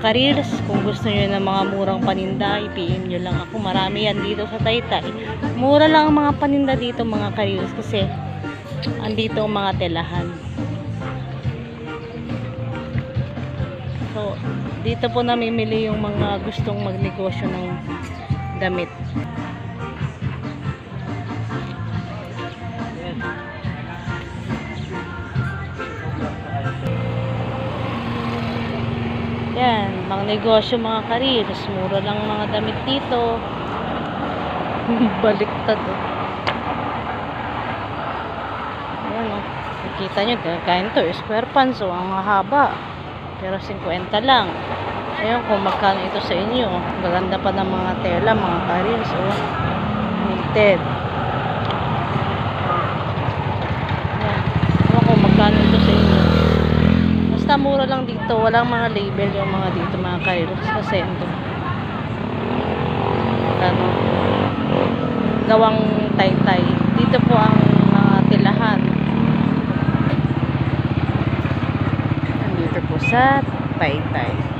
ka-reels, kung gusto nyo ng mga murang paninda, i-PM nyo lang ako. Marami yan dito sa Taytay. Mura lang ang mga paninda dito mga ka-reels kasi andito ang mga telahan. So, dito po namimili yung mga gustong magnegosyo ng damit. Yan, mga negosyo mga ka-reels. Mura lang mga damit dito. Baliktad oh. Ayan oh. Nakikita nyo, kain to, square pants oh, ang haba. Pero 50 lang. Ayun kung magkano ito sa inyo. Gaganda pa ng mga tela, mga ka-reels oh. Knitted. Ayan. Ayun kung magkano ito sa inyo. Basta mura lang dito. Walang mga label yung mga dito mga ka-reels. Kasi ito. Ano, gawang Taytay. Dito po ang mga tilahan. Dito po sa Taytay.